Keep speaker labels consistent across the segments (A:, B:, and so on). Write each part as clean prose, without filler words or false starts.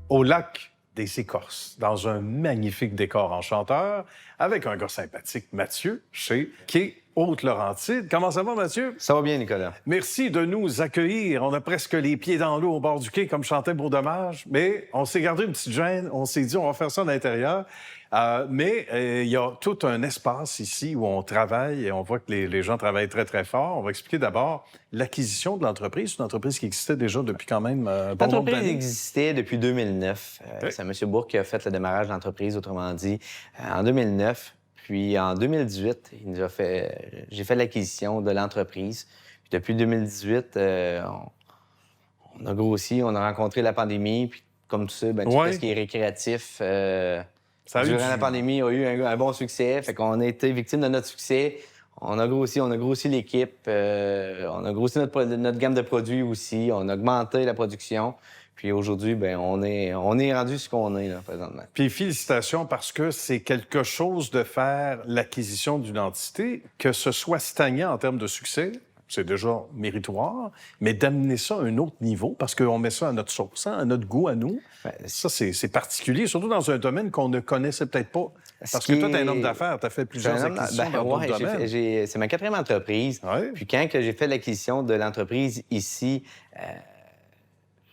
A: au lac des Écorces, dans un magnifique décor enchanteur, avec un gars sympathique, Mathieu, chez Quai Haute-Laurentide. Comment ça va, Mathieu?
B: Ça va bien, Nicolas.
A: Merci de nous accueillir. On a presque les pieds dans l'eau au bord du quai, comme chantait Beau Dommage, mais on s'est gardé une petite gêne. On s'est dit, on va faire ça à l'intérieur. Mais il y a tout un espace ici où on travaille et on voit que les gens travaillent très, très fort. On va expliquer d'abord l'acquisition de l'entreprise. C'est une entreprise qui existait déjà depuis quand même un bon nombre d'années.
B: L'entreprise existait depuis 2009. C'est M. Bourque qui a fait le démarrage de l'entreprise, autrement dit, en 2009. Puis en 2018, j'ai fait l'acquisition de l'entreprise. Puis depuis 2018, on a grossi, on a rencontré la pandémie. Puis comme tu sais, tout ce qui est récréatif, durant la pandémie, a eu un bon succès. Fait qu'on a été victime de notre succès. On a grossi l'équipe. On a grossi notre gamme de produits aussi. On a augmenté la production. Puis aujourd'hui, on est rendu ce qu'on est là, présentement.
A: Puis félicitations parce que c'est quelque chose de faire l'acquisition d'une entité, que ce soit stagnant en termes de succès, c'est déjà méritoire, mais d'amener ça à un autre niveau, parce qu'on met ça à notre sauce, à notre goût, à nous, ça, c'est particulier, surtout dans un domaine qu'on ne connaissait peut-être pas. Parce que toi, t'es un homme d'affaires, t'as fait plusieurs acquisitions dans d'autres domaines.
B: C'est ma 4e entreprise.
A: Ouais.
B: Puis quand j'ai fait l'acquisition de l'entreprise ici,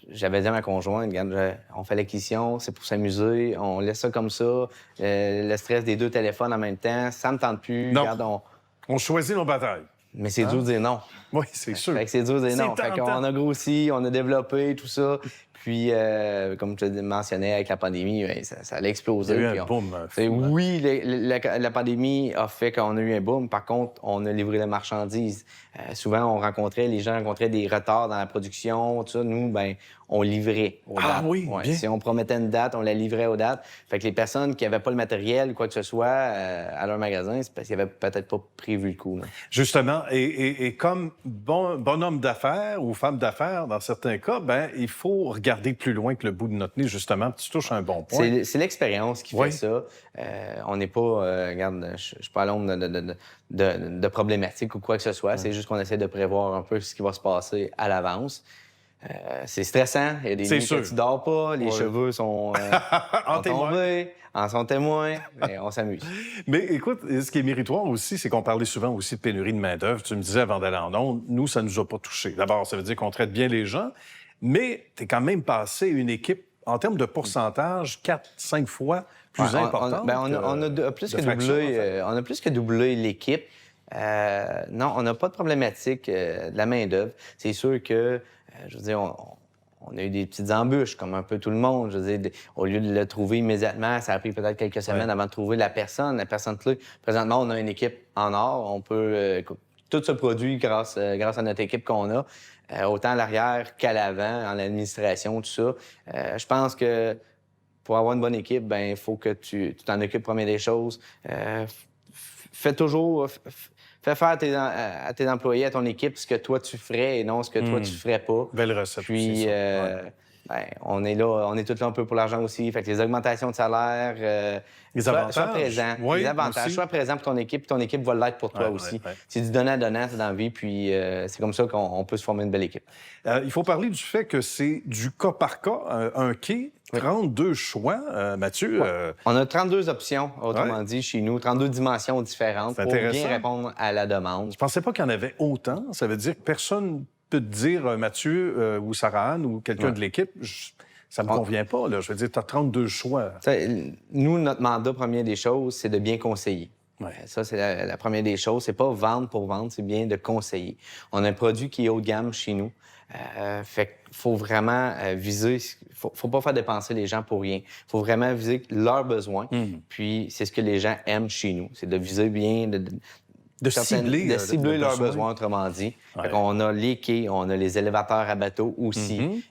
B: j'avais dit à ma conjointe, regarde, on fait l'acquisition, c'est pour s'amuser, on laisse ça comme ça, le stress des 2 téléphones en même temps, ça me tente plus.
A: Non.
B: Regarde,
A: On choisit nos batailles.
B: Mais c'est dur de dire non.
A: Oui, c'est sûr.
B: Fait que c'est dur de dire non. Fait qu'on a grossi, on a développé tout ça. Puis, comme tu mentionnais, avec la pandémie, ça a explosé.
A: Il y a eu un boom.
B: Oui, la pandémie a fait qu'on a eu un boom. Par contre, on a livré la marchandise. Souvent, les gens rencontraient des retards dans la production, tout ça. Nous, on livrait aux dates.
A: Ah oui, bien.
B: Si on promettait une date, on la livrait aux dates. Fait que les personnes qui n'avaient pas le matériel ou quoi que ce soit à leur magasin, c'est parce qu'ils n'avaient peut-être pas prévu le coup. Là.
A: Justement, et comme bonhomme d'affaires ou femme d'affaires, dans certains cas, il faut regarder plus loin que le bout de notre nez, justement. Tu touches un bon point.
B: C'est l'expérience qui fait ça. On n'est pas... regarde, je suis pas à l'ombre de problématiques ou quoi que ce soit. C'est juste qu'on essaie de prévoir un peu ce qui va se passer à l'avance. C'est stressant. Il y a des nuits que tu dors pas, les cheveux sont tombés, en sont témoins, mais on s'amuse.
A: Mais écoute, ce qui est méritoire aussi, c'est qu'on parlait souvent aussi de pénurie de main-d'œuvre. Tu me disais avant d'aller en ondes, nous, ça nous a pas touchés. D'abord, ça veut dire qu'on traite bien les gens, mais tu es quand même passé une équipe, en termes de pourcentage, 4-5 fois plus importante.
B: On a plus que doublé l'équipe. Non, on n'a pas de problématique de la main-d'œuvre. C'est sûr que, je veux dire, on a eu des petites embûches, comme un peu tout le monde. Je veux dire, au lieu de le trouver immédiatement, ça a pris peut-être quelques semaines avant de trouver la personne clé. Présentement, on a une équipe en or. On peut... tout se produit grâce à notre équipe qu'on a, autant à l'arrière qu'à l'avant, en administration, tout ça. Je pense que pour avoir une bonne équipe, il faut que tu t'en occupes premier des choses. Fais faire à tes employés, à ton équipe, ce que toi tu ferais et non ce que toi tu ferais pas.
A: Belle recette.
B: Puis, on est là, on est tous là un peu pour l'argent aussi. Fait que les augmentations de salaire,
A: les avantages.
B: Sois présent.
A: Oui,
B: les avantages.
A: aussi.
B: Sois présent pour ton équipe, puis ton équipe va l'être pour toi aussi. C'est du donnant-donnant dans la vie, puis c'est comme ça qu'on peut se former une belle équipe.
A: Il faut parler du fait que c'est du cas par cas, un quai, 32 choix, Mathieu.
B: On a 32 options, autrement dit, chez nous, 32 dimensions différentes pour bien répondre à la demande.
A: Je pensais pas qu'il y en avait autant. Ça veut dire que personne peut te dire, Mathieu ou Sarah-Anne ou quelqu'un de l'équipe, ça me convient pas. Là. Je veux dire, tu as 32 choix.
B: Nous, notre mandat, première des choses, c'est de bien conseiller. Ça, c'est la première des choses. C'est pas vendre pour vendre, c'est bien de conseiller. On a un produit qui est haut de gamme chez nous. Fait qu'il faut vraiment viser... Faut pas faire dépenser les gens pour rien. Faut vraiment viser leurs besoins. Puis c'est ce que les gens aiment chez nous. C'est de viser bien... De cibler leurs besoins, autrement dit. On a les quais, on a les élévateurs à bateau aussi.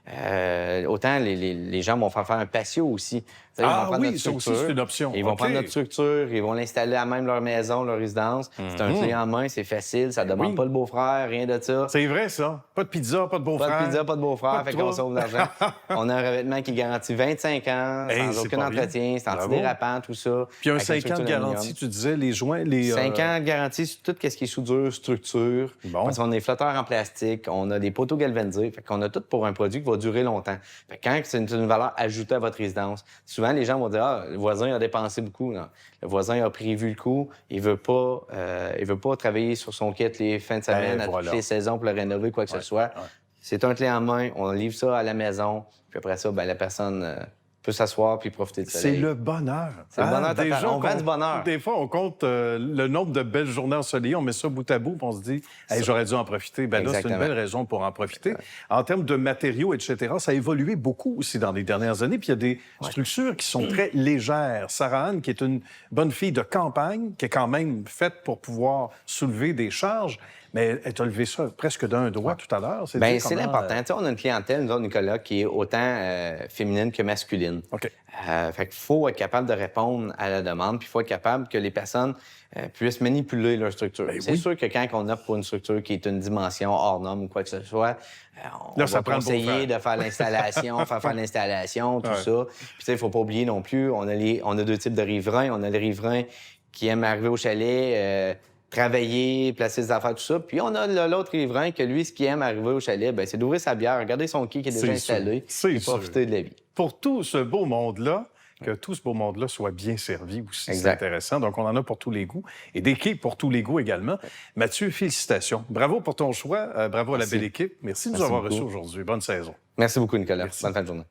B: Autant les gens vont faire un patio aussi. Ils vont
A: Ah
B: prendre
A: oui,
B: notre
A: ça aussi,
B: structure,
A: c'est une option.
B: Ils vont
A: OK.
B: prendre notre structure, ils vont l'installer à même leur maison, leur résidence. C'est un clé en main, c'est facile, ça demande
A: oui.
B: pas le beau-frère, rien de ça.
A: C'est vrai, ça. Pas de pizza, pas de beau-frère.
B: Pas de pizza, pas de beau-frère,
A: Pas de
B: fait qu'on
A: trouble.
B: sauve de l'argent. On a un revêtement qui garantit 25 ans,
A: Hey,
B: sans
A: c'est
B: aucun
A: pas bien.
B: entretien, c'est
A: Bravo.
B: antidérapant, tout ça.
A: Puis un
B: avec une
A: 5 ans de
B: structure
A: garantie,
B: d'aluminium.
A: tu disais, les joints, les...
B: 5 ans de garantie sur tout ce qui est soudure, structure.
A: Bon.
B: Parce qu'on a des flotteurs en plastique, on a des poteaux galvanisés. Fait qu'on a tout pour un produit qui va durer longtemps. Fait que quand c'est une valeur ajoutée à votre résidence, souvent les gens vont dire « Ah, le voisin a dépensé beaucoup. » Non. Le voisin a prévu le coup. Il veut pas travailler sur son kit les fins de semaine, à
A: voilà.
B: toutes les saisons pour le rénover, quoi que ce soit.
A: ouais.
B: C'est un clé en main, on livre ça à la maison. Puis après ça, ben, la personne peut s'asseoir puis profiter du soleil.
A: C'est le bonheur.
B: C'est le bonheur total.
A: Déjà,
B: On vend du bonheur.
A: Des fois, on compte le nombre de belles journées ensoleillées, on met ça bout à bout, puis on se dit hey, « j'aurais dû en profiter ». Ben là, c'est une
B: Exactement.
A: belle raison pour en profiter. En termes de matériaux, etc., ça a évolué beaucoup aussi dans les dernières années, puis il y a des structures qui sont très légères. Sarah-Anne, qui est une bonne fille de campagne, qui est quand même faite pour pouvoir soulever des charges, mais elle t'a levé ça presque d'un doigt tout à l'heure.
B: Bien,
A: dire
B: c'est
A: comment,
B: l'important. Tu sais, on a une clientèle, nous autres, Nicolas, qui est autant féminine que masculine.
A: OK.
B: Fait qu'il faut être capable de répondre à la demande, puis il faut être capable que les personnes puissent manipuler leur structure.
A: Ben
B: C'est
A: oui.
B: sûr que quand on opte pour une structure qui est une dimension hors norme ou quoi que ce soit, on
A: Là, ça
B: va
A: prend le
B: conseiller
A: beau-frère.
B: de faire l'installation, faire l'installation, tout
A: Ouais.
B: ça. Puis tu sais, il faut pas oublier non plus, on a deux types de riverains. On a les riverains qui aiment arriver au chalet, travailler, placer ses affaires, tout ça. Puis on a l'autre riverain que lui, ce qu'il aime arriver au chalet, ben, c'est d'ouvrir sa bière, regarder son quai qui est déjà
A: C'est
B: installé,
A: sûr. C'est
B: et profiter de la vie.
A: Pour tout ce beau monde-là, que tout ce beau monde-là soit bien servi aussi, c'est
B: Exact.
A: intéressant. Donc, on en a pour tous les goûts et des quais pour tous les goûts également. Mathieu, félicitations. Bravo pour ton choix. Bravo à la
B: Merci.
A: belle équipe. Merci de nous
B: Merci
A: avoir
B: beaucoup.
A: reçus aujourd'hui. Bonne saison.
B: Merci beaucoup, Nicolas.
A: Merci.
B: Bonne fin de journée.